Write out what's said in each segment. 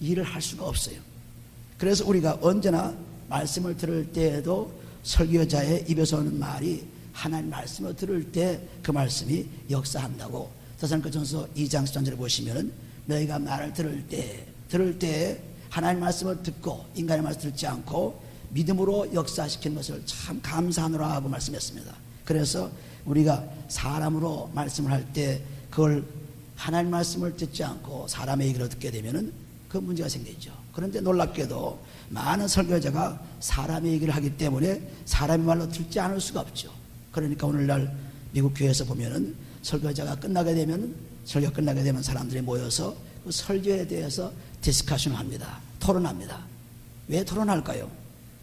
일을 할 수가 없어요. 그래서 우리가 언제나 말씀을 들을 때에도 설교자의 입에서 오는 말이 하나님 말씀을 들을 때 그 말씀이 역사한다고. 데살로니가전서 2장 13절에 보시면은 너희가 말을 들을 때 하나님 말씀을 듣고 인간의 말씀을 듣지 않고 믿음으로 역사시키는 것을 참 감사하노라 하고 말씀했습니다. 그래서 우리가 사람으로 말씀을 할 때 그걸 하나님 말씀을 듣지 않고 사람의 얘기를 듣게 되면은 그 문제가 생기죠. 그런데 놀랍게도 많은 설교자가 사람의 얘기를 하기 때문에 사람의 말로 듣지 않을 수가 없죠. 그러니까 오늘날 미국 교회에서 보면은 설교가 끝나게 되면 사람들이 모여서 그 설교에 대해서 디스커션을 합니다. 토론합니다. 왜 토론할까요?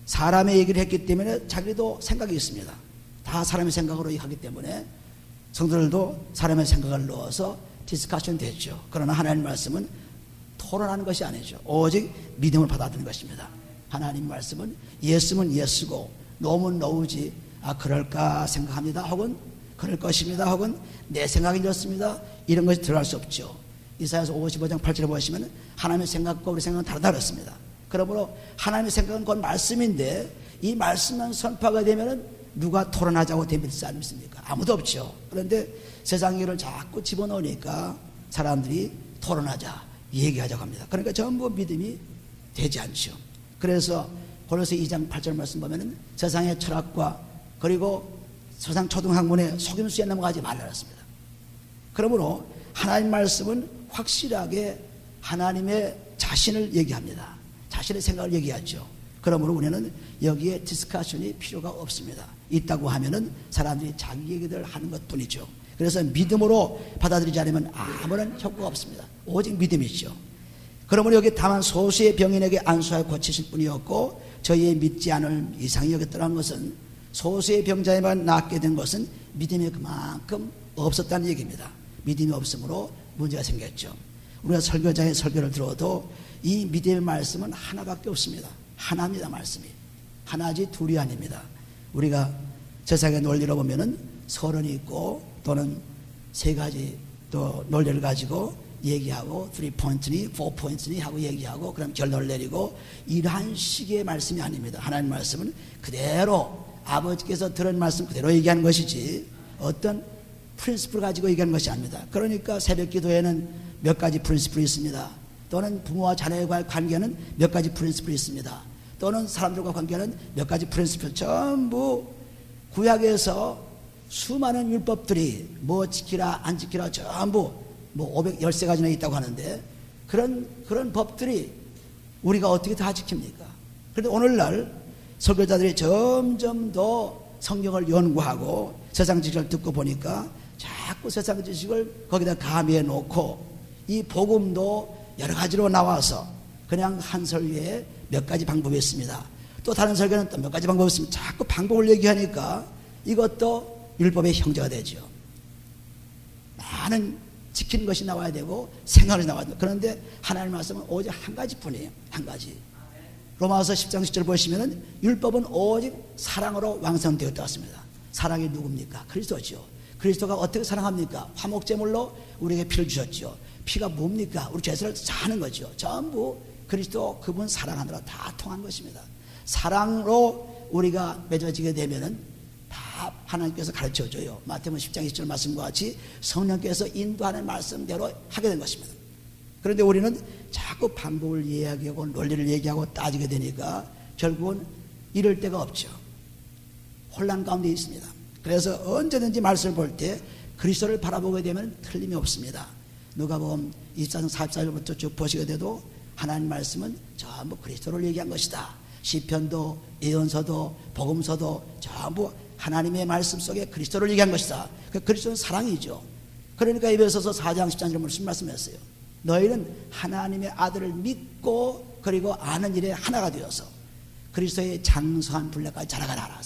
사람의 얘기를 했기 때문에 자기도 생각이 있습니다. 다 사람의 생각으로 하기 때문에 성도들도 사람의 생각을 넣어서 디스커션 됐죠. 그러나 하나님 말씀은 토론하는 것이 아니죠. 오직 믿음을 받아들이는 것입니다. 하나님 말씀은 예스면 예스고 노면 노우지 그럴까 생각합니다. 혹은 그럴 것입니다. 혹은 내 생각이 이렇습니다. 이런 것이 들어갈 수 없죠. 이사야서 55장 8절에 보시면 하나님의 생각과 우리 생각은 다르다 그랬습니다. 그러므로 하나님의 생각은 곧 말씀인데 이 말씀만 선포하게 되면 누가 토론하자고 됩니까? 않습니까? 아무도 없죠. 그런데 세상 일을 자꾸 집어넣으니까 사람들이 토론하자, 얘기하자고 합니다. 그러니까 전부 믿음이 되지 않죠. 그래서 골로새 2장 8절 말씀 보면은 세상의 철학과 그리고 세상 초등학문의 속임수에 넘어가지 말라 그랬습니다. 그러므로 하나님 말씀은 확실하게 하나님의 자신을 얘기합니다. 자신의 생각을 얘기하죠. 그러므로 우리는 여기에 디스커션이 필요가 없습니다. 있다고 하면은 사람들이 자기 얘기들 하는 것 뿐이죠. 그래서 믿음으로 받아들이지 않으면 아무런 효과가 없습니다. 오직 믿음이죠. 그러므로 여기 다만 소수의 병인에게 안수하여 고치실 뿐이었고 저희의 믿지 않을 이상이 여겼더라는 것은 소수의 병자에만 낫게 된 것은 믿음이 그만큼 없었다는 얘기입니다. 믿음이 없으므로 문제가 생겼죠. 우리가 설교자의 설교를 들어도 이 믿음의 말씀은 하나밖에 없습니다. 하나입니다. 말씀이 하나지 둘이 아닙니다. 우리가 세상의 논리로 보면은 30이 있고 또는 3가지 또 논리를 가지고 얘기하고 3포인트니 4포인트니 하고 얘기하고 그럼 결론을 내리고 이러한 식의 말씀이 아닙니다. 하나님 말씀은 그대로 아버지께서 들은 말씀 그대로 얘기하는 것이지 어떤 프린시플을 가지고 얘기하는 것이 아닙니다. 그러니까 새벽 기도에는 몇 가지 프린시플이 있습니다. 또는 부모와 자녀와의 관계는 몇 가지 프린시플이 있습니다. 또는 사람들과 관계는 몇 가지 프린시플 전부 구약에서 수많은 율법들이 뭐 지키라 안 지키라 전부 뭐 513가지나 있다고 하는데 그런 법들이 우리가 어떻게 다 지킵니까? 그런데 오늘날 설교자들이 점점 더 성경을 연구하고 세상 지식을 듣고 보니까 자꾸 세상 지식을 거기다 가미해 놓고 이 복음도 여러 가지로 나와서 그냥 한 설교에 몇 가지 방법이 있습니다. 또 다른 설교는 또 몇 가지 방법이 있습니다. 자꾸 방법을 얘기하니까 이것도 율법의 형제가 되죠. 많은 지키는 것이 나와야 되고 생각이 나와야 되고 그런데 하나님 말씀은 오직 한 가지뿐이에요. 한 가지. 로마서 10장 10절 보시면은 율법은 오직 사랑으로 완성되었다고 했습니다. 사랑이 누굽니까? 그리스도죠. 그리스도가 어떻게 사랑합니까? 화목제물로 우리에게 피를 주셨죠. 피가 뭡니까? 우리 죄를 사하는 거죠. 전부 그리스도 그분 사랑하느라 다 통한 것입니다. 사랑으로 우리가 맺어지게 되면은 다 하나님께서 가르쳐줘요. 마태복음 10장 20절 말씀과 같이 성령께서 인도하는 말씀대로 하게 된 것입니다. 그런데 우리는 자꾸 방법을 이야기하고 논리를 얘기하고 따지게 되니까 결국은 이럴 데가 없죠. 혼란 가운데 있습니다. 그래서 언제든지 말씀을 볼 때 그리스도를 바라보게 되면 틀림이 없습니다. 누가복음 24장 44절부터 쭉 보시게 돼도 하나님 말씀은 전부 그리스도를 얘기한 것이다. 시편도 예언서도 복음서도 전부 하나님의 말씀 속에 그리스도를 얘기한 것이다. 그리스도는 사랑이죠. 그러니까 에베소서 4장 13절 말씀했어요. 너희는 하나님의 아들을 믿고 그리고 아는 일에 하나가 되어서 그리스도의 장성한 분량까지 자라가라.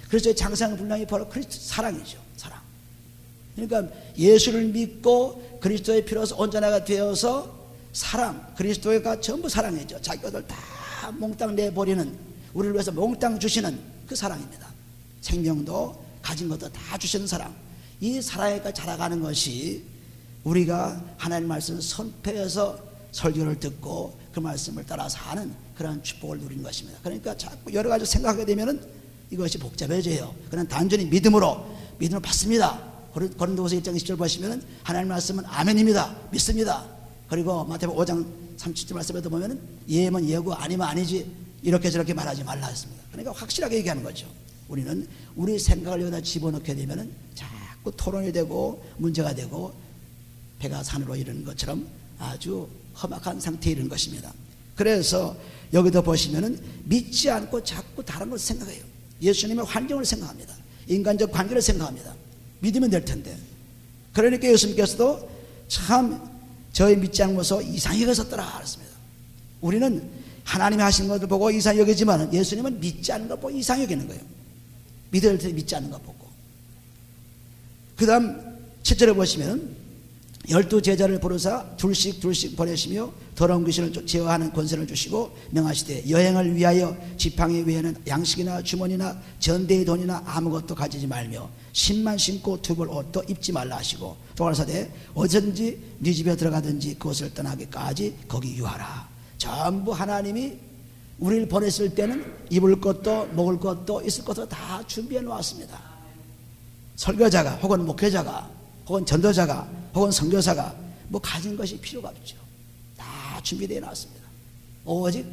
그리스도의 장성한 분량이 바로 그리스도 사랑이죠. 사랑. 그러니까 예수를 믿고 그리스도의 피로서 온전하가 되어서 사랑, 그리스도가 전부 사랑이죠. 자기 것을 다 몽땅 내버리는, 우리를 위해서 몽땅 주시는 그 사랑입니다. 생명도 가진 것도 다 주시는 사랑. 이 사랑에까지 자라가는 것이 우리가 하나님 말씀을 선포해서 설교를 듣고 그 말씀을 따라 사는 그러한 축복을 누리는 것입니다. 그러니까 자꾸 여러 가지 생각하게 되면은 이것이 복잡해져요. 그냥 단순히 믿음을 받습니다. 고린도후서 1장 20절 보시면은 하나님 말씀은 아멘입니다. 믿습니다. 그리고 마태복음 5장 37절 말씀에도 보면은 예면 예고 아니면 아니지 이렇게 저렇게 말하지 말라 했습니다. 그러니까 확실하게 얘기하는 거죠. 우리는 우리 생각을 여기다 집어넣게 되면은 자꾸 토론이 되고 문제가 되고 배가 산으로 이르는 것처럼 아주 험악한 상태에 이르는 것입니다. 그래서 여기도 보시면은 믿지 않고 자꾸 다른 것을 생각해요. 예수님의 환경을 생각합니다. 인간적 관계를 생각합니다. 믿으면 될 텐데. 그러니까 예수님께서도 참 저희 믿지 않는 것을 이상히 여겼었더라 그랬습니다. 우리는 하나님이 하신 것을 보고 이상히 여기지만 예수님은 믿지 않는 것 보고 이상히 여기는 거예요. 믿을 때 믿지 않는 것 보고. 그 다음 7절에 보시면 12 제자를 부르사 둘씩 보내시며 더러운 귀신을 제어하는 권세를 주시고 명하시되 여행을 위하여 지팡이 외에는 양식이나 주머니나 전대의 돈이나 아무것도 가지지 말며 신만 신고 두벌 옷도 입지 말라 하시고 또 가라사대 어디든지 네 집에 들어가든지 그곳을 떠나기까지 거기 유하라. 전부 하나님이 우리를 보냈을 때는 입을 것도 먹을 것도 있을 것도 다 준비해 놓았습니다. 설교자가 혹은 목회자가 혹은 전도자가 혹은 선교사가 뭐 가진 것이 필요가 없죠. 다 준비되어 놨습니다. 오직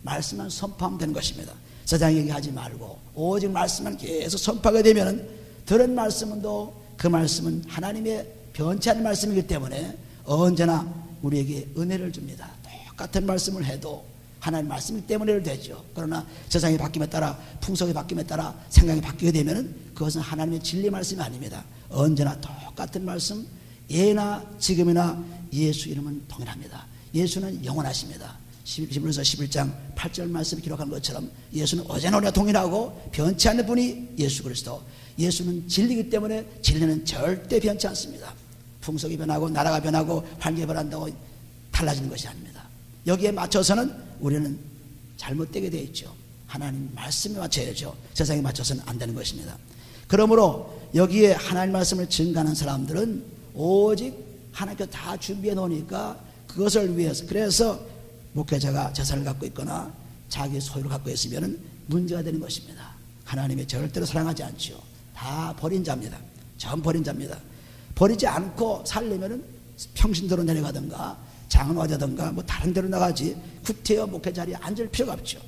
말씀만 선포하면 되는 것입니다. 세상 얘기하지 말고 오직 말씀만 계속 선포하게 되면 들은 말씀은도 그 말씀은 하나님의 변치 않는 말씀이기 때문에 언제나 우리에게 은혜를 줍니다. 똑같은 말씀을 해도 하나님 말씀이기 때문에 되죠. 그러나 세상이 바뀜에 따라 풍속이 바뀜에 따라 생각이 바뀌게 되면 그것은 하나님의 진리 말씀이 아닙니다. 언제나 똑같은 말씀 예나 지금이나 예수 이름은 동일합니다. 예수는 영원하십니다. 히브리서 11장 8절 말씀을 기록한 것처럼 예수는 어제나 오늘나 동일하고 변치 않는 분이 예수 그리스도. 예수는 진리이기 때문에 진리는 절대 변치 않습니다. 풍속이 변하고 나라가 변하고 환경이 변한다고 달라지는 것이 아닙니다. 여기에 맞춰서는 우리는 잘못되게 되어 있죠. 하나님 말씀에 맞춰야죠. 세상에 맞춰서는 안 되는 것입니다. 그러므로 여기에 하나님 말씀을 증거하는 사람들은 오직 하나님께서 다 준비해 놓으니까 그것을 위해서, 그래서 목회자가 재산을 갖고 있거나 자기 소유를 갖고 있으면 문제가 되는 것입니다. 하나님이 절대로 사랑하지 않죠. 다 버린 자입니다. 전 버린 자입니다. 버리지 않고 살려면 평신도로 내려가든가 장로가 되든가 뭐 다른 데로 나가지 구태여 목회 자리에 앉을 필요가 없죠.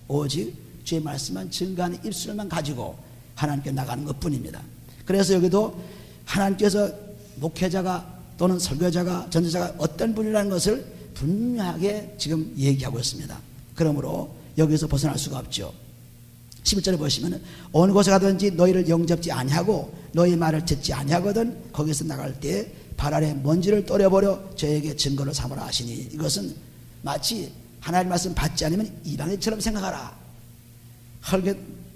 오직 주의 말씀만 증거하는 입술만 가지고 하나님께 나가는 것뿐입니다. 그래서 여기도 하나님께서 목회자가 또는 설교자가 전도자가 어떤 분이라는 것을 분명하게 지금 얘기하고 있습니다. 그러므로 여기서 벗어날 수가 없죠. 11절에 보시면 어느 곳에 가든지 너희를 영접지 아니하고 너희 말을 듣지 아니하거든 거기서 나갈 때 발 아래 먼지를 또려버려 저에게 증거를 삼으라 하시니, 이것은 마치 하나님 말씀 받지 않으면 이방인처럼 생각하라.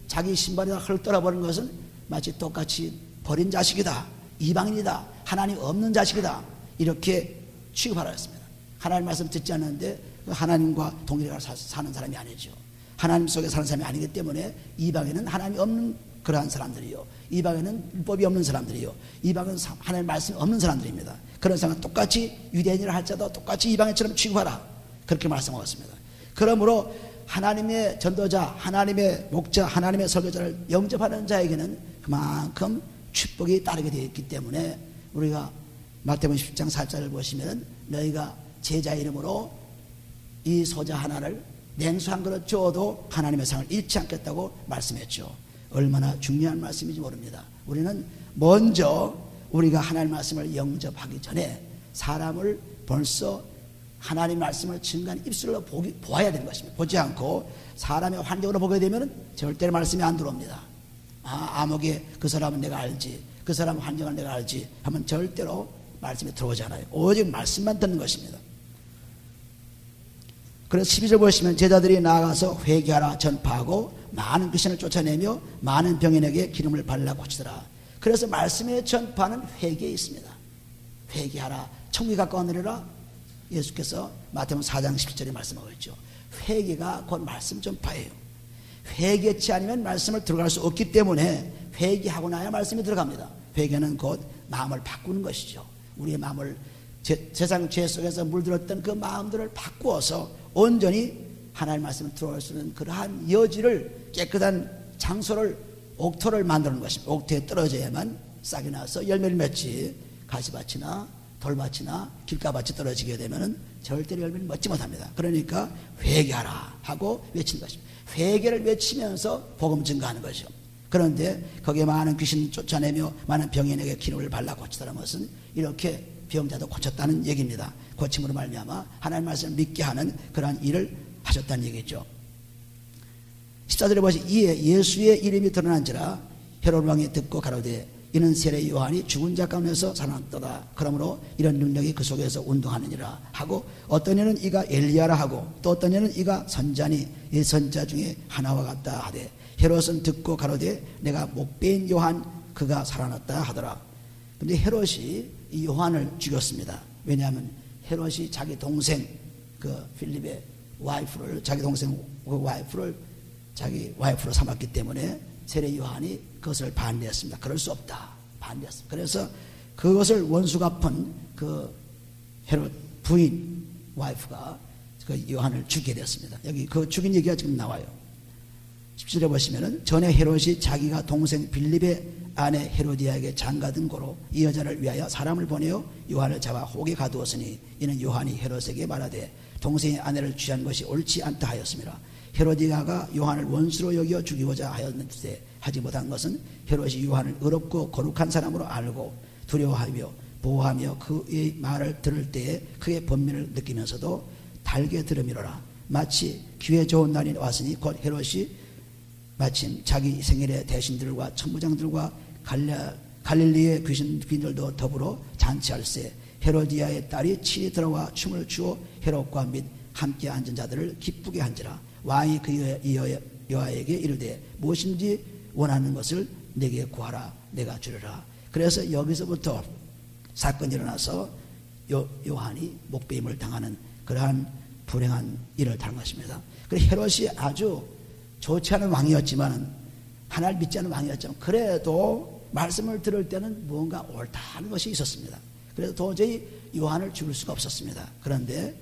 자기 신발에다 흙 떨어버린 것은 마치 똑같이 버린 자식이다, 이방인이다, 하나님 없는 자식이다, 이렇게 취급하라 했습니다. 하나님 말씀 듣지 않는데 하나님과 동일하게 사는 사람이 아니죠. 하나님 속에 사는 사람이 아니기 때문에 이방인은 하나님이 없는 그러한 사람들이요, 이방인은 율법이 없는 사람들이요, 이방은 하나님 말씀이 없는 사람들입니다. 그런 사람은 똑같이 유대인이라 할지라도 똑같이 이방인처럼 취급하라, 그렇게 말씀하셨습니다. 그러므로 하나님의 전도자, 하나님의 목자, 하나님의 설교자를 영접하는 자에게는 그만큼 축복이 따르게 되어 있기 때문에 우리가 마태복음 10장 4절을 보시면 너희가 제자 이름으로 이 소자 하나를 냉수 한 그릇 줘도 하나님의 상을 잃지 않겠다고 말씀했죠. 얼마나 중요한 말씀인지 모릅니다. 우리는 먼저 우리가 하나님 말씀을 영접하기 전에 사람을 벌써 하나님 말씀을 증거하는 입술로 보아야 되는 것입니다. 보지 않고 사람의 환경으로 보게 되면 절대로 말씀이 안 들어옵니다. 아무개 그 사람은 내가 알지, 그 사람 환경을 내가 알지 하면 절대로 말씀이 들어오지 않아요. 오직 말씀만 듣는 것입니다. 그래서 12절 보시면 제자들이 나아가서 회개하라 전파하고 많은 귀신을 쫓아내며 많은 병인에게 기름을 발라 고치더라. 그래서 말씀의 전파는 회개에 있습니다. 회개하라, 천국이 가까워느니라. 예수께서 마태복음 4장 17절에 말씀하고 있죠. 회개가 곧 말씀 전파예요. 회개치 않으면 말씀을 들어갈 수 없기 때문에 회개하고 나야 말씀이 들어갑니다. 회개는 곧 마음을 바꾸는 것이죠. 우리의 마음을 세상 죄 속에서 물들었던 그 마음들을 바꾸어서 온전히 하나님의 말씀을 들어올 수 있는 그러한 여지를, 깨끗한 장소를, 옥토를 만드는 것입니다. 옥토에 떨어져야만 싹이 나서 열매를 맺지, 가시밭이나 돌밭이나 길가밭이 떨어지게 되면 절대로 열매를 맺지 못합니다. 그러니까 회개하라 하고 외치는 것입니다. 회개를 외치면서 복음 증거하는 것이죠. 그런데 거기에 많은 귀신 쫓아내며 많은 병인에게 기름을 발라 고치다는 것은 이렇게 병자도 고쳤다는 얘기입니다. 고침으로 말미암아 하나님의 말씀을 믿게 하는 그러한 일을 하셨다는 얘기죠. 14절에 보시, 이에 예수의 이름이 드러난지라 헤롯 왕이 듣고 가로되 이는 세례 요한이 죽은 자 가운데서 살아났도다. 그러므로 이런 능력이 그 속에서 운동하느니라 하고, 어떤 이는 이가 엘리야라 하고 또 어떤 이는 이가 선자니 이 선자 중에 하나와 같다 하되, 헤롯은 듣고 가로되 내가 목배인 요한 그가 살아났다 하더라. 근데 헤롯이 이 요한을 죽였습니다. 왜냐하면 헤롯이 자기 동생 그 필립의 와이프를, 자기 동생 그 와이프를 자기 와이프로 삼았기 때문에 세례 요한이 그것을 반대했습니다. 그럴 수 없다. 반대했습니다. 그래서 그것을 원수 갚은 그 헤롯 부인 와이프가 그 요한을 죽게 됐습니다. 여기 그 죽인 얘기가 지금 나와요. 17절에 보시면은 전에 헤롯이 자기가 동생 빌립의 아내 헤로디아에게 장가든 고로 이 여자를 위하여 사람을 보내어 요한을 잡아 혹에 가두었으니 이는 요한이 헤롯에게 말하되 동생의 아내를 취한 것이 옳지 않다 하였습니다. 헤로디아가 요한을 원수로 여겨 죽이고자 하였는데 하지 못한 것은 헤롯이 요한을 의롭고 거룩한 사람으로 알고 두려워하며 보호하며 그의 말을 들을 때에 그의 번민을 느끼면서도 달게 들음이로라. 마치 기회 좋은 날이 왔으니 곧 헤롯이 마침 자기 생일에 대신들과 천부장들과 갈릴리의 귀신들도 더불어 잔치할세 헤로디아의 딸이 친히 들어와 춤을 추어 헤롯과 및 함께 앉은 자들을 기쁘게 한지라. 왕이 그 여아에게 이르되 무엇인지 원하는 것을 내게 구하라 내가 주리라. 그래서 여기서부터 사건이 일어나서 요한이 목배임을 당하는 그러한 불행한 일을 당한 것입니다. 그래서 헤롯이 아주 좋지 않은 왕이었지만, 하나를 믿지 않은 왕이었지만 그래도 말씀을 들을 때는 무언가 옳다는 것이 있었습니다. 그래서 도저히 요한을 죽일 수가 없었습니다. 그런데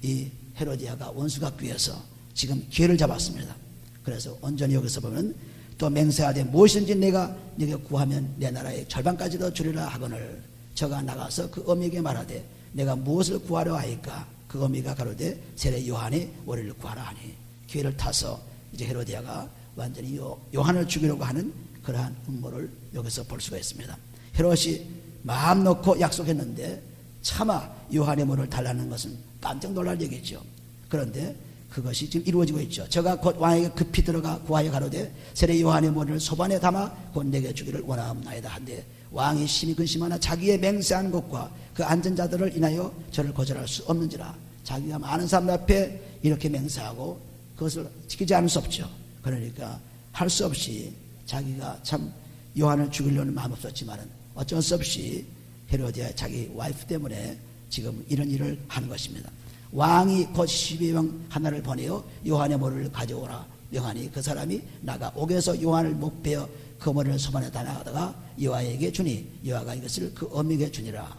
이 헤로디아가 원수 갚기 위해서 지금 기회를 잡았습니다. 그래서 온전히 여기서 보면 또 맹세하되 무엇인지 내가 네게 구하면 내 나라의 절반까지도 주리라 하거늘 저가 나가서 그 어미에게 말하되 내가 무엇을 구하려 하니까 그 어미가 가로되 세례 요한이 우리를 구하라 하니, 기회를 타서 이제 헤로디아가 완전히 요한을 죽이려고 하는 그러한 음모를 여기서 볼 수가 있습니다. 헤롯이 마음 놓고 약속했는데 차마 요한의 문을 달라는 것은 깜짝 놀랄 얘기죠. 그런데 그것이 지금 이루어지고 있죠. 저가 곧 왕에게 급히 들어가 구하여 가로되 세례 요한의 문을 소반에 담아 곧 내게 주기를 원하옵나이다 한데, 왕이 심히 근심하나 자기의 맹세한 것과 그 앉은 자들을 인하여 저를 거절할 수 없는지라. 자기가 많은 사람 앞에 이렇게 맹세하고 그것을 지키지 않을 수 없죠. 그러니까 할 수 없이 자기가 참 요한을 죽이려는 마음 없었지만은 어쩔 수 없이 헤로디아 자기 와이프 때문에 지금 이런 일을 하는 것입니다. 왕이 곧 12왕 하나를 보내어 요한의 머리를 가져오라 명하니 그 사람이 나가 옥에서 요한을 목베어 그 머리를 소반에 다나가다가 여호와에게 주니 여호와가 이것을 그 어미에게 주니라.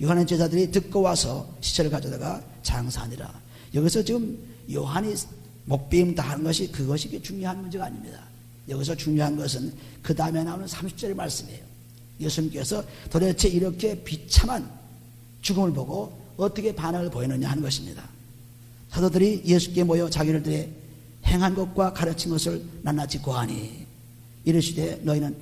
요한의 제자들이 듣고 와서 시체를 가져다가 장사하니라. 여기서 지금 요한이 목배임 당하는 것이 그것이 중요한 문제가 아닙니다. 여기서 중요한 것은 그 다음에 나오는 30절의 말씀이에요. 예수님께서 도대체 이렇게 비참한 죽음을 보고 어떻게 반응을 보이느냐 하는 것입니다. 사도들이 예수께 모여 자기들의 행한 것과 가르친 것을 낱낱이 고하니 이르시되 너희는,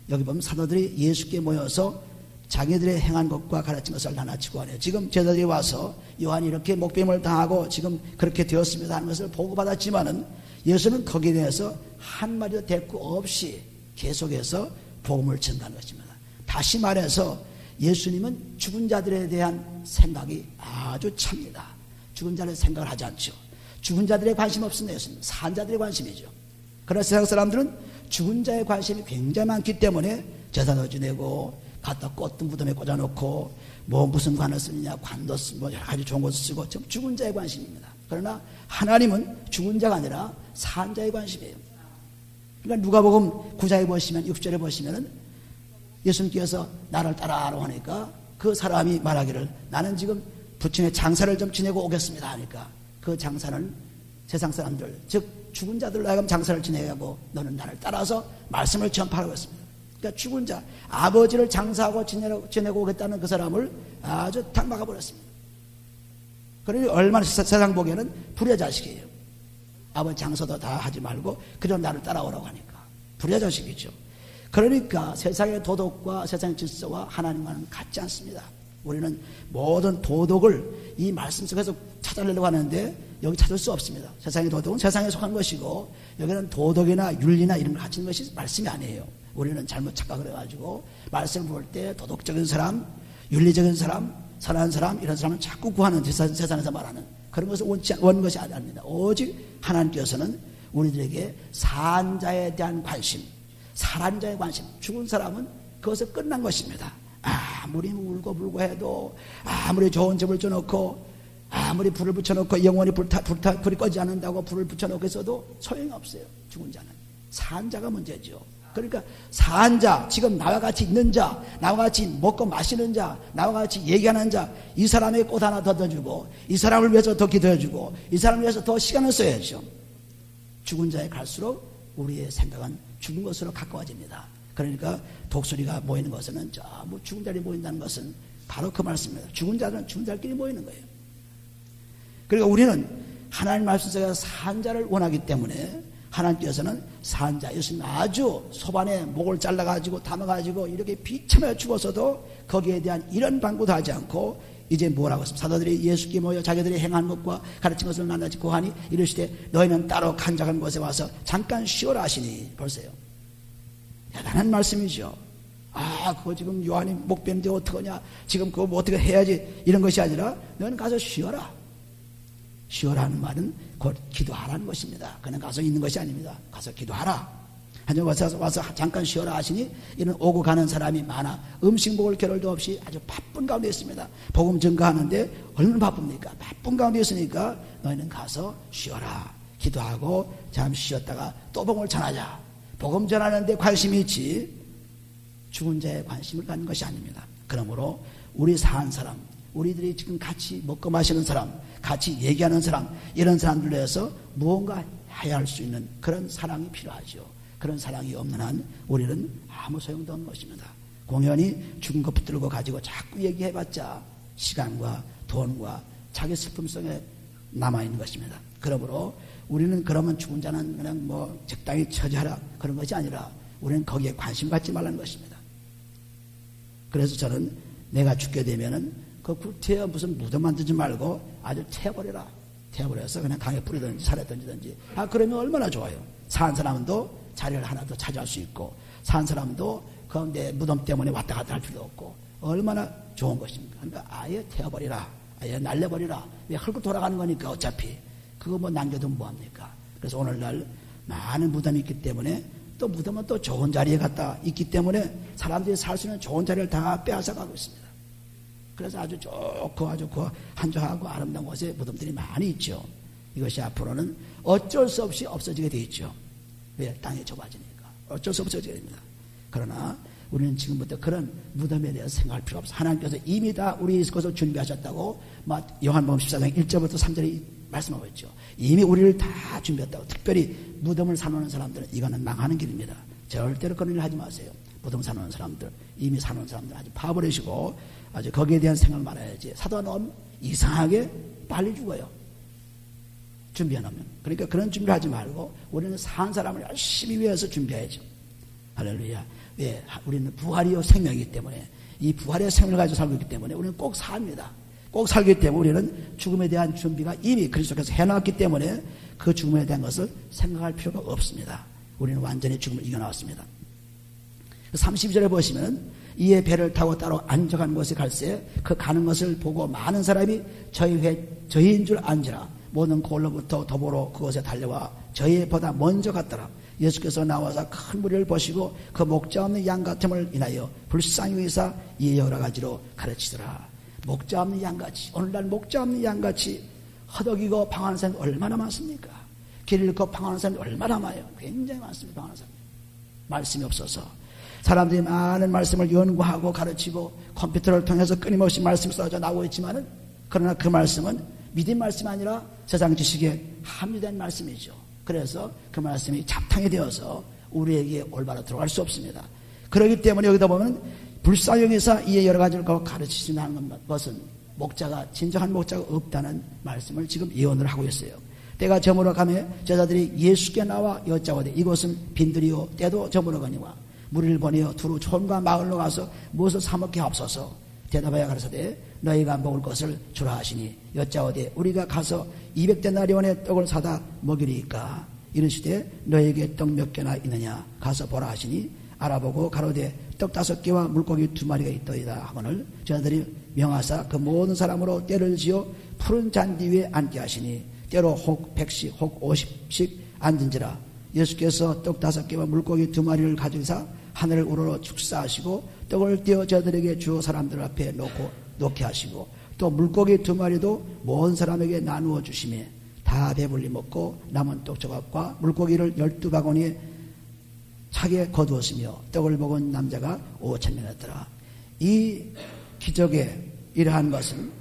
여기 보면 사도들이 예수께 모여서 자기들의 행한 것과 가르친 것을 낱낱이 고하네요. 지금 제자들이 와서 요한이 이렇게 목배임을 당하고 지금 그렇게 되었습니다 하는 것을 보고받았지만은 예수는 거기에 대해서 한마디도 대꾸 없이 계속해서 복음을 전하는 것입니다. 다시 말해서 예수님은 죽은 자들에 대한 생각이 아주 찹니다. 죽은 자들의 생각을 하지 않죠. 죽은 자들에 관심 없습니다. 예수님 산 자들의 관심이죠. 그러나 세상 사람들은 죽은 자의 관심이 굉장히 많기 때문에 제사도 지내고 갖다 꽃도 무덤에 꽂아놓고 뭐 무슨 관을 쓰느냐, 관도 쓰고 뭐 여러 가지 좋은 것을 쓰고 좀 죽은 자의 관심입니다. 그러나 하나님은 죽은 자가 아니라 산 자의 관심이에요. 그러니까 누가복음 9장에 보시면 6절에 보시면은 예수님께서 나를 따라하러 하니까 그 사람이 말하기를 나는 지금 부친의 장사를 좀 지내고 오겠습니다 하니까 그 장사는 세상 사람들, 즉 죽은 자들로 하여금 장사를 지내고 너는 나를 따라서 말씀을 전파하고 있습니다. 그러니까 죽은 자, 아버지를 장사하고 지내고 오겠다는 그 사람을 아주 탁 막아버렸습니다. 그러니 얼마나 세상 보기에는 불의 자식이에요. 아버지 장사도 다 하지 말고 그저 나를 따라오라고 하니까 불의 자식이죠. 그러니까 세상의 도덕과 세상의 질서와 하나님과는 같지 않습니다. 우리는 모든 도덕을 이 말씀 속에서 찾아내려고 하는데 여기 찾을 수 없습니다. 세상의 도덕은 세상에 속한 것이고 여기는 도덕이나 윤리나 이런 걸 갖추는 것이 말씀이 아니에요. 우리는 잘못 착각을 해가지고 말씀을 볼 때 도덕적인 사람, 윤리적인 사람, 선한 사람 이런 사람은 자꾸 구하는 세상에서 말하는 그런 것을 원 것이 아닙니다. 오직 하나님께서는 우리들에게 산 자에 대한 관심, 살한 자의 관심, 죽은 사람은 그것을 끝난 것입니다. 아무리 울고 해도 아무리 좋은 집을 줘놓고 아무리 불을 붙여놓고 영원히 불이 꺼지지 않는다고 불을 붙여놓고 있어도 소용이 없어요. 죽은 자는 산 자가 문제죠. 그러니까 산 자, 지금 나와 같이 있는 자, 나와 같이 먹고 마시는 자, 나와 같이 얘기하는 자, 이 사람의 꽃 하나 더 주고 이 사람을 위해서 더 기도해주고 이 사람을 위해서 더 시간을 써야죠. 죽은 자에 갈수록 우리의 생각은 죽은 것으로 가까워집니다. 그러니까 독수리가 모이는 것은 뭐 죽은 자리 모인다는 것은 바로 그 말씀입니다. 죽은 자는 죽은 자들끼리 모이는 거예요. 그러니까 우리는 하나님 말씀 속에서 산 자를 원하기 때문에 하나님께서는 산 자, 예수님 아주 소반에 목을 잘라가지고 담아가지고 이렇게 비참하게 죽었어도 거기에 대한 이런 방구도 하지 않고 이제 뭐라고 했습니까? 사도들이 예수께 모여 자기들이 행한 것과 가르친 것을 나눠지 고하니 이르시되 너희는 따로 간작한 곳에 와서 잠깐 쉬어라 하시니 벌써요. 대단한 말씀이죠. 그거 지금 요한이 목 베는데 어떡하냐, 지금 그거 뭐 어떻게 해야지, 이런 것이 아니라 너는 가서 쉬어라. 쉬어라는 말은 곧 기도하라는 것입니다. 그냥 가서 있는 것이 아닙니다. 가서 기도하라. 한정 와서 잠깐 쉬어라 하시니 이런 오고 가는 사람이 많아 음식 먹을 겨를도 없이 아주 바쁜 가운데 있습니다. 복음 전가하는데 얼마나 바쁩니까? 바쁜 가운데 있으니까 너희는 가서 쉬어라. 기도하고 잠시 쉬었다가 또 복음을 전하자. 복음 전하는데 관심이 있지 죽은 자에 관심을 갖는 것이 아닙니다. 그러므로 우리 산 사람, 우리들이 지금 같이 먹고 마시는 사람, 같이 얘기하는 사람, 이런 사람들로 해서 무언가 해야 할 수 있는 그런 사랑이 필요하죠. 그런 사랑이 없는 한 우리는 아무 소용도 없는 것입니다. 공연히 죽은 것 붙들고 가지고 자꾸 얘기해봤자 시간과 돈과 자기 슬픔 속에 남아있는 것입니다. 그러므로 우리는 그러면 죽은 자는 그냥 뭐 적당히 처지하라 그런 것이 아니라 우리는 거기에 관심 갖지 말라는 것입니다. 그래서 저는 내가 죽게 되면은 그 굴태에 무슨 무덤 만들지 말고 아주 태워버려라. 태워버려서 그냥 강에 뿌리든지 살에 던지든지. 그러면 얼마나 좋아요. 산 사람도 자리를 하나 더 차지할 수 있고 산 사람도 그런데 무덤 때문에 왔다 갔다 할 필요 없고 얼마나 좋은 것입니까? 그러니까 아예 태워버리라. 아예 날려버리라. 왜 흙고 돌아가는 거니까 어차피. 그거 뭐 남겨두면 뭐합니까? 그래서 오늘날 많은 무덤이 있기 때문에 또 무덤은 또 좋은 자리에 갔다 있기 때문에 사람들이 살 수 있는 좋은 자리를 다 빼앗아가고 있습니다. 그래서 아주 좋고 아주 한적하고 아름다운 곳에 무덤들이 많이 있죠. 이것이 앞으로는 어쩔 수 없이 없어지게 돼 있죠. 왜? 땅이 좁아지니까. 어쩔 수 없이 없어지게 됩니다. 그러나 우리는 지금부터 그런 무덤에 대해서 생각할 필요가 없어. 하나님께서 이미 다 우리 것을 준비하셨다고 요한복음 14장 1절부터 3절에 말씀하고 있죠. 이미 우리를 다 준비했다고. 특별히 무덤을 사놓는 사람들은 이거는 망하는 길입니다. 절대로 그런 일 하지 마세요. 무덤 사놓는 사람들, 이미 사놓은 사람들 아주 파버리시고 아주 거기에 대한 생각을 말아야지. 사도가 너무 이상하게 빨리 죽어요. 준비해놓으면. 그러니까 그런 준비를 하지 말고 우리는 산 사람을 열심히 위해서 준비해야죠. 할렐루야. 왜? 우리는 부활이요 생명이기 때문에 이 부활의 생명을 가지고 살고 있기 때문에 우리는 꼭 삽니다. 꼭 살기 때문에 우리는 죽음에 대한 준비가 이미 그리스도께서 해놨기 때문에 그 죽음에 대한 것을 생각할 필요가 없습니다. 우리는 완전히 죽음을 이겨나왔습니다. 32절에 보시면 이에 배를 타고 따로 안적한 곳에 갈새 그 가는 것을 보고 많은 사람이 저희인 줄 안지라 모든 골로부터 도보로 그곳에 달려와 저희보다 먼저 갔더라. 예수께서 나와서 큰 무리를 보시고 그 목자 없는 양 같음을 인하여 불쌍히 여기사 이 여러 가지로 가르치더라. 목자 없는 양같이, 오늘날 목자 없는 양같이 허덕이고 방황하는 사람이 얼마나 많습니까? 길 잃고 방황하는 사람이 얼마나 많아요. 굉장히 많습니다. 방황하는 사람이. 말씀이 없어서 사람들이 많은 말씀을 연구하고 가르치고 컴퓨터를 통해서 끊임없이 말씀이 쏟아져 나오고 있지만은 그러나 그 말씀은 믿음 말씀이 아니라 세상 지식에 함유된 말씀이죠. 그래서 그 말씀이 잡탕이 되어서 우리에게 올바로 들어갈 수 없습니다. 그렇기 때문에 여기다 보면 불사용에서 이에 여러 가지를 가르치신다는 것은 목자가 진정한 목자가 없다는 말씀을 지금 예언을 하고 있어요. 때가 저물어 가매 제자들이 예수께 나와 여짜오되 이곳은 빈들이요 때도 저물어가니와 무리를 보내어 두루 촌과 마을로 가서 무엇을 사 먹게 하옵소서. 대답하여 가라사대 너희가 먹을 것을 주라 하시니 여짜오되 우리가 가서 200데나리온의 떡을 사다 먹이리이까. 이르시되 너희에게 떡 몇 개나 있느냐 가서 보라 하시니 알아보고 가로되 떡 5개와 물고기 2마리가 있더이다 하거늘 저들이 명하사 그 모든 사람으로 때를 지어 푸른 잔디 위에 앉게 하시니 때로 혹 100씩 혹 50씩 앉은지라. 예수께서 떡 5개와 물고기 2마리를 가지사 하늘을 우러러 축사하시고 떡을 떼어 저들에게 주어 사람들 앞에 놓게 하시고 또 물고기 2마리도 모든 사람에게 나누어 주시매 다 배불리 먹고 남은 떡 조각과 물고기를 12바구니에 차게 거두었으며 떡을 먹은 남자가 5,000명이었더라. 이 기적의 이러한 것은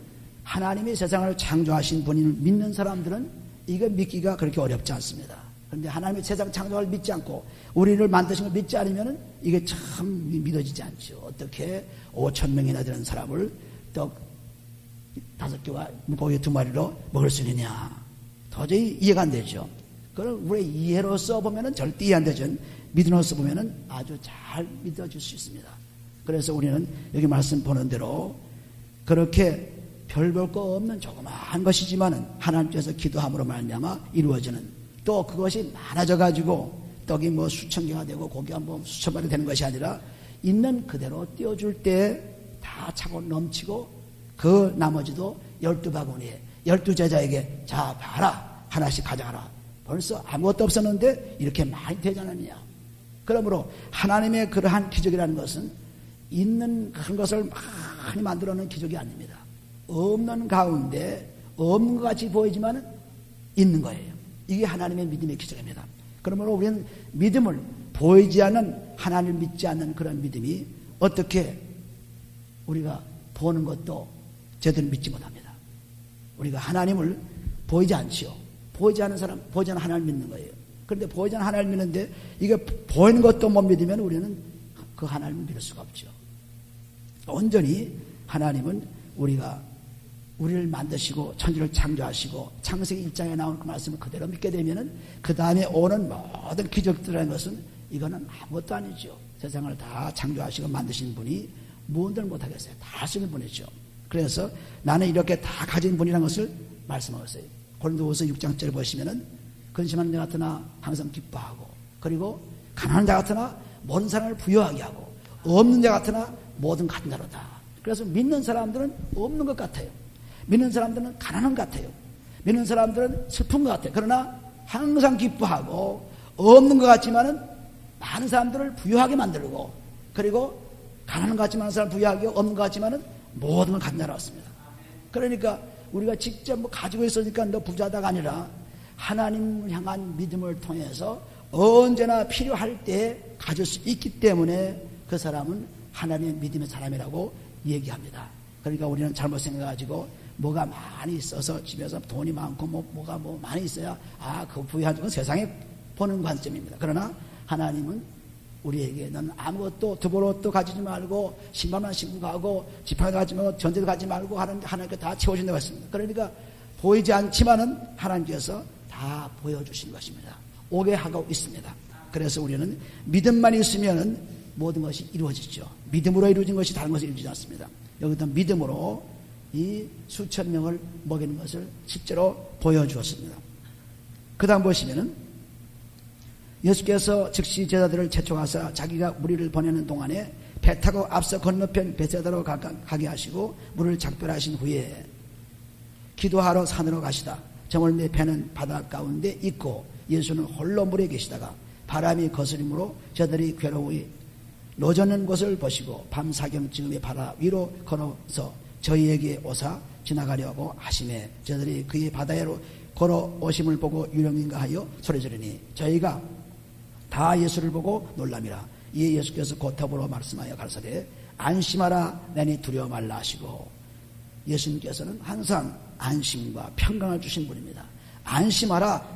하나님이 세상을 창조하신 분을 믿는 사람들은 이거 믿기가 그렇게 어렵지 않습니다. 그런데 하나님이 세상 창조를 믿지 않고 우리를 만드신 걸 믿지 않으면 이게 참 믿어지지 않죠. 어떻게 5,000명이나 되는 사람을 떡 5개와 물고기 2마리로 먹을 수 있느냐. 도저히 이해가 안 되죠. 그걸 우리의 이해로서 보면은 절대 이해 안 되죠. 믿음으로서 보면은 아주 잘 믿어질 수 있습니다. 그래서 우리는 여기 말씀 보는 대로 그렇게 별 볼 거 없는 조그마한 것이지만은 하나님께서 기도함으로 말미암아 이루어지는 또 그것이 많아져 가지고 떡이 뭐 수천 개가 되고 고기가 뭐 수천 마리 되는 것이 아니라 있는 그대로 띄워줄 때 다 차고 넘치고 그 나머지도 12바구니에 12제자에게 자 봐라 하나씩 가져가라. 벌써 아무것도 없었는데 이렇게 많이 되지 않았느냐. 그러므로 하나님의 그러한 기적이라는 것은 있는 그런 것을 많이 만들어놓은 기적이 아닙니다. 없는 가운데 없는 것 같이 보이지만 있는 거예요. 이게 하나님의 믿음의 기적입니다. 그러므로 우리는 믿음을 보이지 않는 하나님을 믿지 않는 그런 믿음이 어떻게 우리가 보는 것도 제대로 믿지 못합니다. 우리가 하나님을 보이지 않지요. 보이지 않는 사람, 보이지 않는 하나님을 믿는 거예요. 그런데 보이지 않는 하나님을 믿는데 이게 보이는 것도 못 믿으면 우리는 그 하나님을 믿을 수가 없죠. 온전히 하나님은 우리를 만드시고 천지를 창조하시고 창세기 1장에 나오는 그 말씀을 그대로 믿게 되면은 그 다음에 오는 모든 기적들이라는 것은 이거는 아무것도 아니죠. 세상을 다 창조하시고 만드신 분이 무엇을 못하겠어요. 다 하시는 분이죠. 그래서 나는 이렇게 다 가진 분이라는 것을 말씀하셨어요. 고린도후서 6장째를 보시면은 근심하는 자 같으나 항상 기뻐하고 그리고 가난한 자 같으나 모든 사람을 부유하게 하고 없는 자 같으나 모든 같은 자로다. 그래서 믿는 사람들은 없는 것 같아요. 믿는 사람들은 가난한 것 같아요. 믿는 사람들은 슬픈 것 같아요. 그러나 항상 기뻐하고 없는 것 같지만은 많은 사람들을 부유하게 만들고 그리고 가난한 것 같지만 사람 부유하게 없는 것 같지만은 모든 걸 같은 자로 왔습니다. 그러니까 우리가 직접 뭐 가지고 있으니까 너 부자다가 아니라 하나님을 향한 믿음을 통해서 언제나 필요할 때 가질 수 있기 때문에 그 사람은 하나님의 믿음의 사람이라고 얘기합니다. 그러니까 우리는 잘못 생각해가지고 뭐가 많이 있어서 집에서 돈이 많고 뭐가 많이 있어야 그 부유한 건 세상에 보는 관점입니다. 그러나 하나님은 우리에게 넌 아무것도 두벌옷도 가지지 말고 신발만 신고 가고 지팡이 가지 말고 전제도 가지 말고 하는데 하나님께 다 채워준다고 했습니다. 그러니까 보이지 않지만은 하나님께서 다 보여주신 것입니다. 오게 하고 있습니다. 그래서 우리는 믿음만 있으면은 모든 것이 이루어지죠. 믿음으로 이루어진 것이 다른 것이 이루어지지 않습니다. 여기도 믿음으로 이 수천 명을 먹이는 것을 실제로 보여주었습니다. 그 다음 보시면은 예수께서 즉시 제자들을 채촉하사 자기가 무리를 보내는 동안에 배 타고 앞서 건너편 베세다로 가게 하시고 물을 작별하신 후에 기도하러 산으로 가시다. 저물매 배는 바다 가운데 있고 예수는 홀로 물에 계시다가 바람이 거스림으로 저들이 괴로이 노젓는 곳을 보시고 밤 사경쯤에 바다 위로 걸어서 저희에게 오사 지나가려고 하시매 저들이 그의 바다로 걸어오심을 보고 유령인가 하여 소리지르니 저희가 다 예수를 보고 놀람이라. 이에 예수께서 고탑으로 말씀하여 가라사대 안심하라 내니 두려워 말라 하시고 예수님께서는 항상 안심과 평강을 주신 분입니다. 안심하라,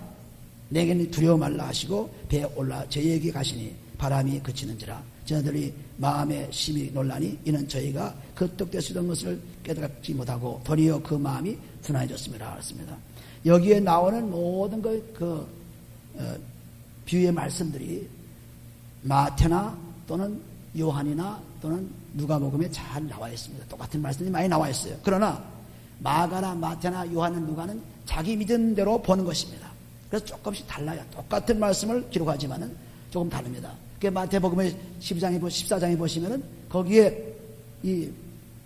내게는 두려워 말라 하시고 배에 올라 저희에게 가시니 바람이 그치는지라. 저희들이 마음에 심히 놀라니 이는 저희가 그 떡대수던 것을 깨닫지 못하고 도리어 그 마음이 둔해졌습니다. 그렇습니다. 여기에 나오는 모든 비유의 말씀들이 마태나 또는 요한이나 또는 누가복음에 잘 나와 있습니다. 똑같은 말씀이 많이 나와 있어요. 그러나 마가나 마태나 요한은 누가는 자기 믿은 대로 보는 것입니다. 그래서 조금씩 달라요. 똑같은 말씀을 기록하지만은 조금 다릅니다. 마태복음의 14장에 보시면은 거기에 이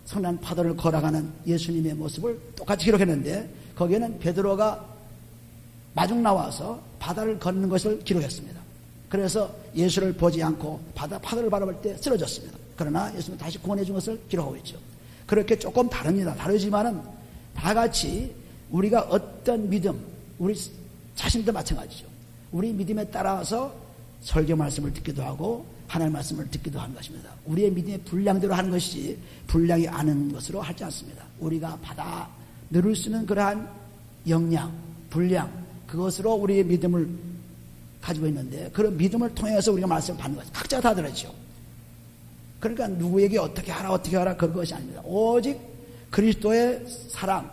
성난 파도를 걸어가는 예수님의 모습을 똑같이 기록했는데 거기에는 베드로가 마중 나와서 바다를 걷는 것을 기록했습니다. 그래서 예수를 보지 않고 파도를 바라볼 때 쓰러졌습니다. 그러나 예수는 다시 구원해 준 것을 기록하고 있죠. 그렇게 조금 다릅니다. 다르지만은 다 같이 우리가 어떤 믿음, 우리 자신도 마찬가지죠. 우리 믿음에 따라서 설교 말씀을 듣기도 하고 하나님 말씀을 듣기도 하는 것입니다. 우리의 믿음의 분량대로 하는 것이지 분량이 아는 것으로 하지 않습니다. 우리가 받아 누릴 수 있는 그러한 역량, 분량, 그것으로 우리의 믿음을 가지고 있는데 그런 믿음을 통해서 우리가 말씀을 받는 것입니다. 각자가 다 다르죠. 그러니까 누구에게 어떻게 하라 그런 것이 아닙니다. 오직 그리스도의 사랑,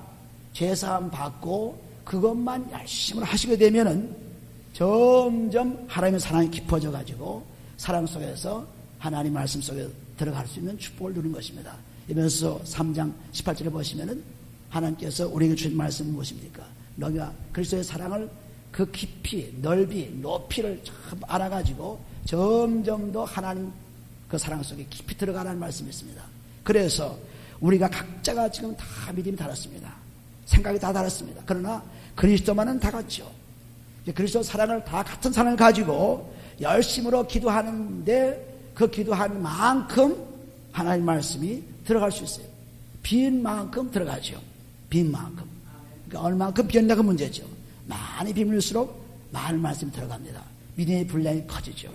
죄사함 받고 그것만 열심히 하시게 되면은 점점 하나님의 사랑이 깊어져 가지고 사랑 속에서 하나님 말씀 속에 들어갈 수 있는 축복을 누리는 것입니다. 에베소서 3장 18절에 보시면은 하나님께서 우리에게 주신 말씀은 무엇입니까? 너희가 그리스도의 사랑을 그 깊이, 넓이, 높이를 참 알아가지고 점점 더 하나님 그 사랑 속에 깊이 들어가라는 말씀이 있습니다. 그래서 우리가 각자가 지금 다 믿음이 다릅니다. 생각이 다 다릅니다. 그러나 그리스도만은 다 같죠. 그리스도 사랑을 다 같은 사랑을 가지고 열심으로 기도하는데 그 기도한 만큼 하나님 말씀이 들어갈 수 있어요. 빈 만큼 들어가죠. 빈 만큼. 그러니까 얼마만큼 비었냐 그 문제죠. 많이 비밀수록 많은 말씀이 들어갑니다. 믿음의 분량이 커지죠.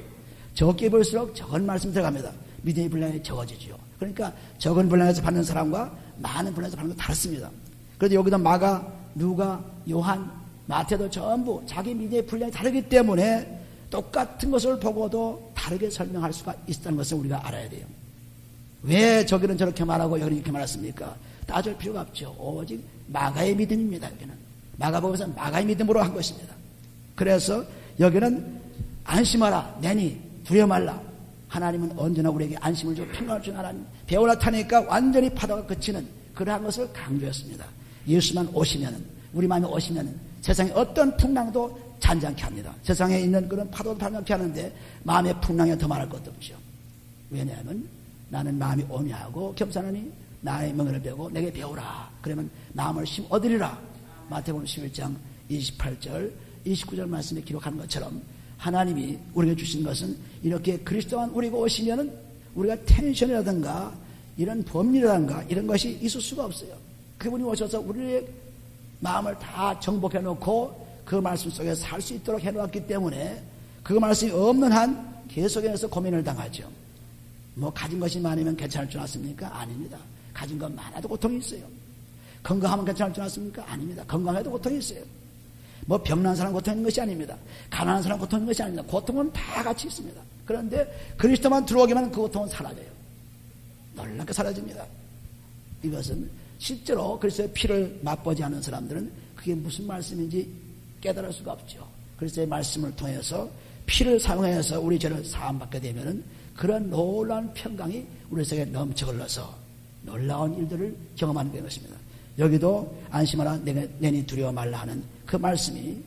적게 볼수록 적은 말씀이 들어갑니다. 믿음의 분량이 적어지죠. 그러니까 적은 분량에서 받는 사람과 많은 분량에서 받는 건 다릅니다. 그래도 여기도 마가, 누가, 요한, 마태도 전부 자기 믿음의 분량이 다르기 때문에 똑같은 것을 보고도 다르게 설명할 수가 있다는 것을 우리가 알아야 돼요. 왜 저기는 저렇게 말하고 여기는 이렇게 말했습니까? 따질 필요가 없죠. 오직 마가의 믿음입니다. 여기는 마가복음에서 마가의 믿음으로 한 것입니다. 그래서 여기는 안심하라, 내니 두려워 말라. 하나님은 언제나 우리에게 안심을 주고 평강을 주는 하나님. 배우나 타니까 완전히 파도가 그치는 그러한 것을 강조했습니다. 예수만 오시면은, 우리 마음에 오시면은 세상에 어떤 풍랑도 잔잔케 합니다. 세상에 있는 그런 파도도 잔잔케 하는데 마음의 풍랑에 더 말할 것도 없죠. 왜냐하면 나는 마음이 온유하고 겸손하니 나의 멍에를 베고 내게 배우라. 그러면 마음을 심 얻으리라. 마태복음 11장 28절 29절 말씀에 기록하는 것처럼 하나님이 우리에게 주신 것은 이렇게 그리스도만 우리가 오시면은 우리가 텐션이라든가 이런 법리라든가 이런 것이 있을 수가 없어요. 그분이 오셔서 우리의 마음을 다 정복해 놓고 그 말씀 속에 살 수 있도록 해놓았기 때문에 그 말씀이 없는 한 계속해서 고민을 당하죠. 뭐 가진 것이 많으면 괜찮을 줄 아십니까? 아닙니다. 가진 것 많아도 고통이 있어요. 건강하면 괜찮을 줄 아십니까? 아닙니다. 건강해도 고통이 있어요. 뭐 병난 사람 고통인 것이 아닙니다. 가난한 사람 고통인 것이 아닙니다. 고통은 다 같이 있습니다. 그런데 그리스도만 들어오기만 그 고통은 사라져요. 놀랍게 사라집니다. 이것은 실제로 그리스도의 피를 맛보지 않은 사람들은 그게 무슨 말씀인지 깨달을 수가 없죠. 그리스도의 말씀을 통해서 피를 사용해서 우리 죄를 사함받게 되면은 그런 놀라운 평강이 우리 속에 넘쳐 흘러서 놀라운 일들을 경험하는 것입니다. 여기도 안심하라, 내니 두려워 말라 하는 그 말씀이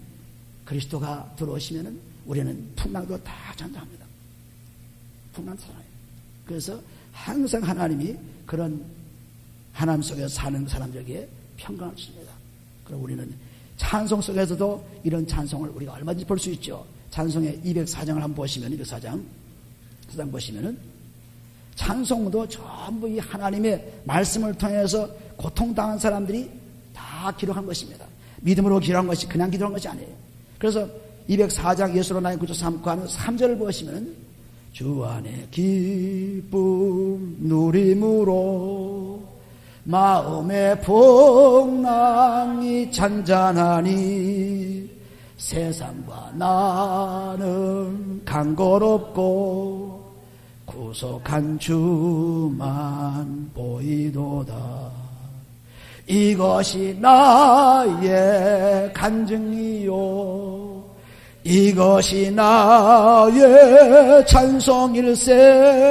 그리스도가 들어오시면은 우리는 풍랑도 다 잔잔합니다. 풍랑 살아요. 그래서 항상 하나님이 그런 하나님 속에서 사는 사람들에게 평강을 주십니다. 그럼 우리는 찬송 속에서도 이런 찬송을 우리가 얼마든지 볼 수 있죠. 찬송의 204장을 한번 보시면 204장 보시면은 찬송도 전부 이 하나님의 말씀을 통해서 고통당한 사람들이 다 기록한 것입니다. 믿음으로 기록한 것이 그냥 기록한 것이 아니에요. 그래서 204장 예수로 나의 구주 삼고 하는 3절을 보시면은 주 안에 기쁨 누림으로 마음의 풍랑이 잔잔하니 세상과 나는 간거롭고 구속한 주만 보이도다. 이것이 나의 간증이요 이것이 나의 찬송일세.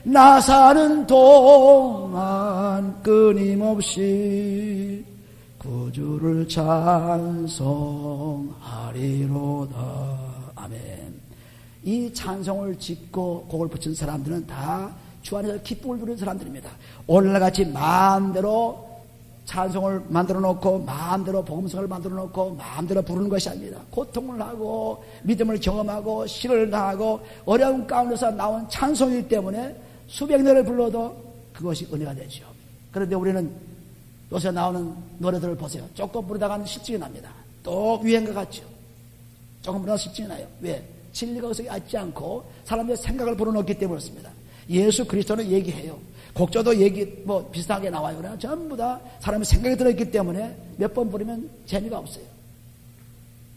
나 사는 동안 끊임없이 구주를 찬송하리로다. 아멘. 이 찬송을 짓고 곡을 붙인 사람들은 다 주 안에서 기쁨을 누리는 사람들입니다. 오늘날 같이 마음대로 찬송을 만들어 놓고 마음대로 복음성을 만들어 놓고 마음대로 부르는 것이 아닙니다. 고통을 하고 믿음을 경험하고 시를 당하고 어려운 가운데서 나온 찬송이기 때문에 수백 년을 불러도 그것이 은혜가 되죠. 그런데 우리는 요새 나오는 노래들을 보세요. 조금 부르다가는 실증이 납니다. 또 유행과 같죠. 조금 부르다가 실증이 나요. 왜? 진리가 거기서 앉지 않고 사람들의 생각을 불어넣기 때문에 그렇습니다. 예수 그리스도는 얘기해요. 곡조도 비슷하게 나와요. 그러나 전부 다 사람의 생각이 들어있기 때문에 몇 번 부르면 재미가 없어요.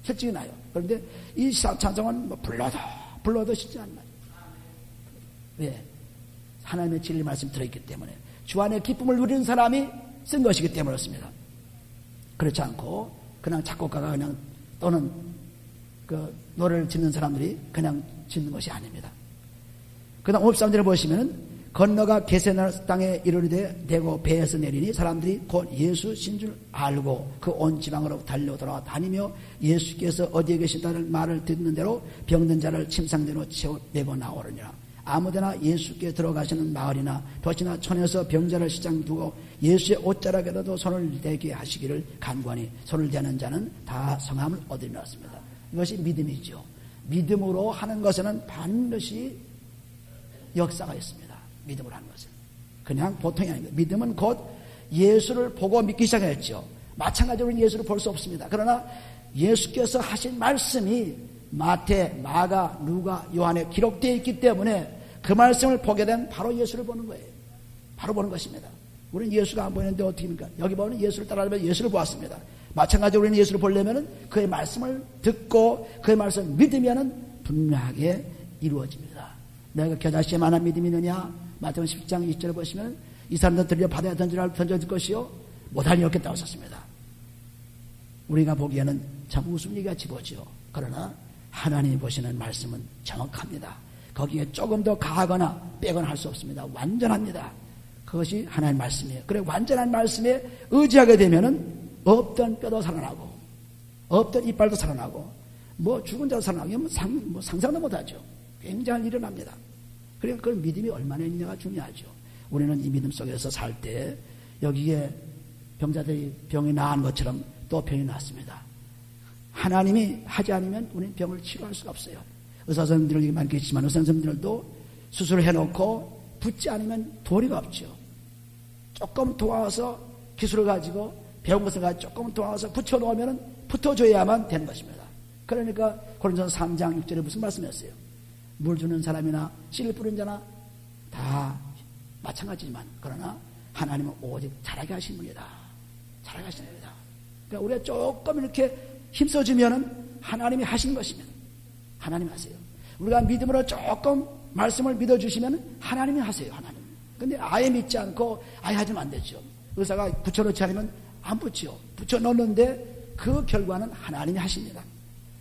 실증이 나요. 그런데 이 찬송은 불러도 쉽지 않나요? 왜? 하나님의 진리 말씀 들어있기 때문에 주 안에 기쁨을 누리는 사람이 쓴 것이기 때문에 그렇습니다. 그렇지 않고 그냥 작곡가가 그냥 또는 그 노래를 짓는 사람들이 그냥 짓는 것이 아닙니다. 그다음 53절에 보시면은 건너가 게세나는 땅에 이르르되 대고 배에서 내리니 사람들이 곧 예수신 줄 알고 그 온 지방으로 달려 돌아와 다니며 예수께서 어디에 계신다는 말을 듣는 대로 병든 자를 침상대로 내고 나오느니라. 아무데나 예수께 들어가시는 마을이나 도시나 촌에서 병자를 시장 두고 예수의 옷자락에라도 손을 대게 하시기를 간구하니 손을 대는 자는 다 성함을 얻으리라. 이것이 믿음이죠. 믿음으로 하는 것에는 반드시 역사가 있습니다. 믿음으로 하는 것은 그냥 보통이 아닙니다. 믿음은 곧 예수를 보고 믿기 시작했죠. 마찬가지로 예수를 볼 수 없습니다. 그러나 예수께서 하신 말씀이 마태, 마가, 누가, 요한에 기록되어 있기 때문에 그 말씀을 보게 된 바로 예수를 보는 거예요. 바로 보는 것입니다. 우리는 예수가 안 보이는데 어떻게 합니까? 여기 보면 예수를 따라가면 예수를 보았습니다. 마찬가지로 우리는 예수를 보려면 그의 말씀을 듣고 그의 말씀을 믿으면 분명하게 이루어집니다. 내가 겨자씨에만한 믿음이 있느냐? 마태복음 10장 20절을 보시면 이 사람들 들려 바다에 던져질 것이요 못할 리 없겠다고 썼습니다. 우리가 보기에는 참 웃음 얘기같이 보죠. 그러나 하나님이 보시는 말씀은 정확합니다. 거기에 조금 더 가하거나 빼거나 할 수 없습니다. 완전합니다. 그것이 하나님의 말씀이에요. 그래 완전한 말씀에 의지하게 되면은 없던 뼈도 살아나고 없던 이빨도 살아나고 죽은 자도 살아나고 상상도 못하죠. 굉장한 일이 일어납니다. 그러니까 그 믿음이 얼마나 있느냐가 중요하죠. 우리는 이 믿음 속에서 살 때 여기에 병자들이 병이 나은 것처럼 또 병이 났습니다. 하나님이 하지 않으면 우리는 병을 치료할 수가 없어요. 의사 선생님들이 많겠지만 의사 선생님들도 수술을 해놓고 붓지 않으면 도리가 없죠. 조금 도와서 기술을 가지고 배운 것을 가지고 조금 도와서 붙여놓으면 붙어줘야만 되는 것입니다. 그러니까 고린도서 3장 6절에 무슨 말씀이었어요? 물 주는 사람이나 씨를 뿌린 자나 다 마찬가지지만 그러나 하나님은 오직 잘하게 하신 분이다. 잘하게 하신 분이다. 그러니까 우리가 조금 이렇게 힘써주면은 하나님이 하시는 것입니다. 하나님이 하세요. 우리가 믿음으로 조금 말씀을 믿어주시면 하나님이 하세요. 하나님. 근데 아예 믿지 않고 아예 하지면 안 되죠. 의사가 붙여놓지 않으면 안 붙여. 붙여놓는데 그 결과는 하나님이 하십니다.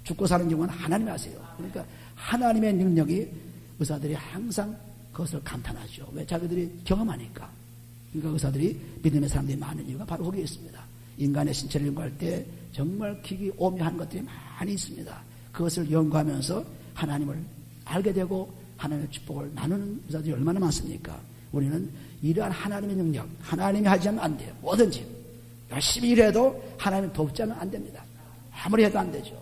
죽고 사는 경우는 하나님이 하세요. 그러니까 하나님의 능력이 의사들이 항상 그것을 감탄하죠. 왜? 자기들이 경험하니까. 그러니까 의사들이 믿음의 사람들이 많은 이유가 바로 거기에 있습니다. 인간의 신체를 연구할 때 정말 기기오묘한 것들이 많이 있습니다. 그것을 연구하면서 하나님을 알게 되고 하나님의 축복을 나누는 의사들이 얼마나 많습니까? 우리는 이러한 하나님의 능력, 하나님이 하지 않으면 안 돼요. 뭐든지. 열심히 일해도 하나님이 돕지 않으면 안 됩니다. 아무리 해도 안 되죠.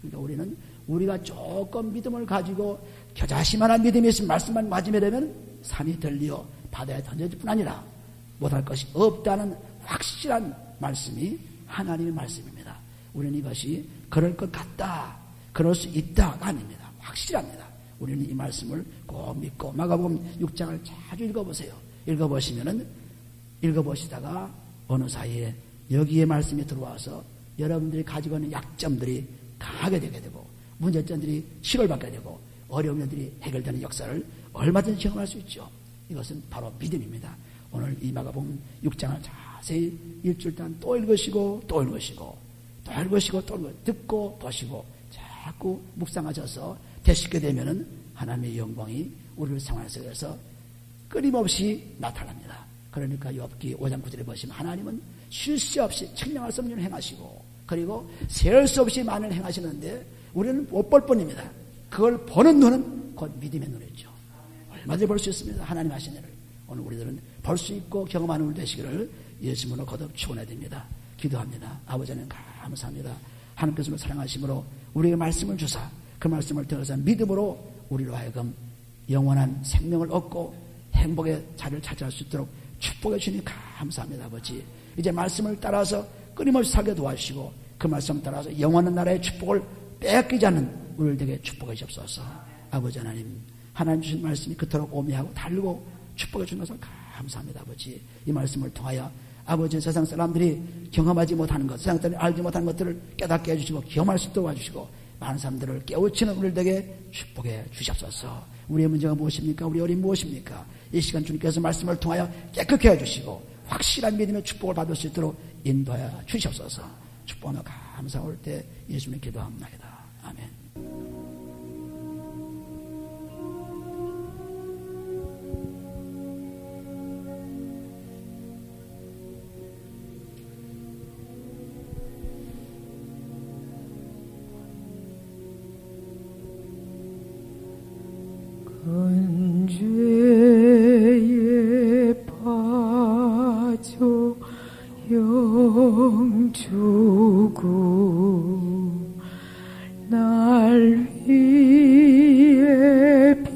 그러니까 우리는 우리가 조금 믿음을 가지고 겨자씨만한 믿음이 있으면 말씀만 맞으면 되면 산이 들려 바다에 던져질 뿐 아니라 못할 것이 없다는 확실한 말씀이 하나님의 말씀입니다. 우리는 이것이 그럴 것 같다, 그럴 수 있다가 아닙니다. 확실합니다. 우리는 이 말씀을 꼭 믿고 마가복음 6장을 자주 읽어보세요. 읽어보시면은 읽어보시다가 어느 사이에 여기에 말씀이 들어와서 여러분들이 가지고 있는 약점들이 강하게 되게 되고 문제점들이 치료받게 되고 어려운 일들이 해결되는 역사를 얼마든지 경험할 수 있죠. 이것은 바로 믿음입니다. 오늘 이 마가복음 6장을 자세히 일주일 동안 또 읽으시고 또 읽으시고 또 읽으시고 또 읽으시고 듣고 보시고 자꾸 묵상하셔서 되시게 되면은 하나님의 영광이 우리를 생활 속에서 끊임없이 나타납니다. 그러니까 욥기 5장 9절에 보시면 하나님은 쉴 새 없이 측량할 수 없는 일을 행하시고 그리고 세울 수 없이 많은 일을 행하시는데 우리는 못 볼 뿐입니다. 그걸 보는 눈은 곧 믿음의 눈이죠. 얼마든지 볼 수 있습니다. 하나님 하신 일을. 오늘 우리들은 볼 수 있고 경험하는 우리 되시기를 예수님으로 거듭 축원해야 됩니다. 기도합니다. 아버지 하나님 감사합니다. 하나님께서 우리를 사랑하심으로 우리에게 말씀을 주사 그 말씀을 들어서 믿음으로 우리로 하여금 영원한 생명을 얻고 행복의 자리를 차지할 수 있도록 축복해 주니 감사합니다. 아버지 이제 말씀을 따라서 끊임없이 살게 도와주시고 그 말씀을 따라서 영원한 나라의 축복을 빼앗기지 않는 우리들에게 축복해 주옵소서. 아버지 하나님 하나님 주신 말씀이 그토록 오미하고 달고 축복해 주는 것을 감사합니다. 아버지 이 말씀을 통하여 아버지 세상 사람들이 경험하지 못하는 것 세상 사람들이 알지 못하는 것들을 깨닫게 해주시고 경험할 수 있도록 도와주시고 많은 사람들을 깨우치는 우리들에게 축복해 주시옵소서. 우리의 문제가 무엇입니까? 우리 어린 무엇입니까? 이 시간 주님께서 말씀을 통하여 깨끗게 해주시고 확실한 믿음의 축복을 받을 수 있도록 인도하여 주시옵소서. 축복하며 감사할 때 예수님의 기도합니다. 아멘. 근죄에 빠져 영주고 날 위에 피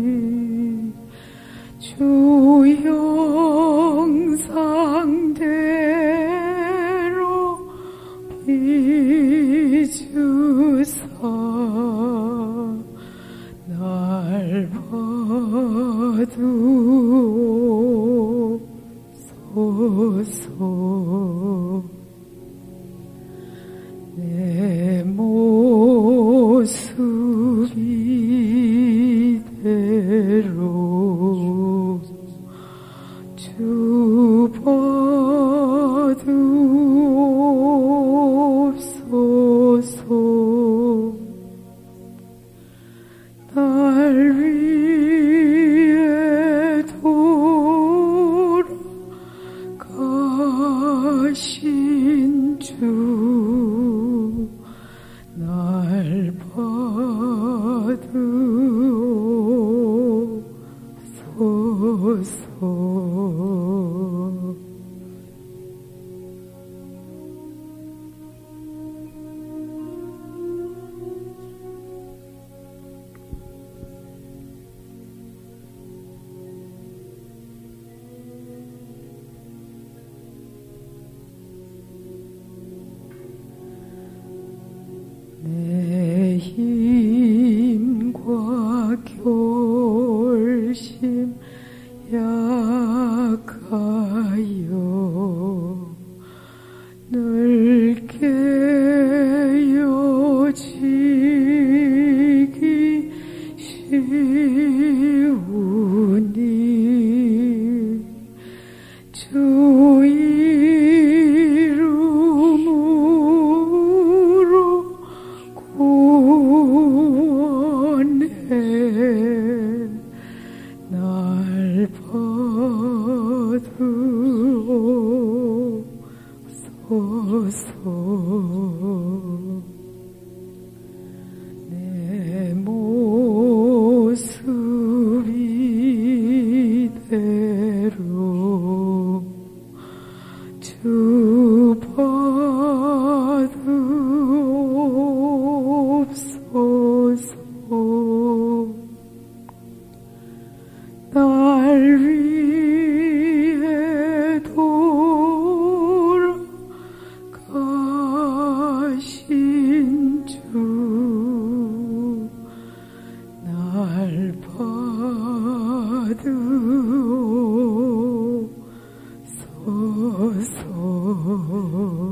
흘렸으니 주 형상대로 비주사 날 봐두소서. 내 모습 이대로 주 봐두옵소서. 날 위해 주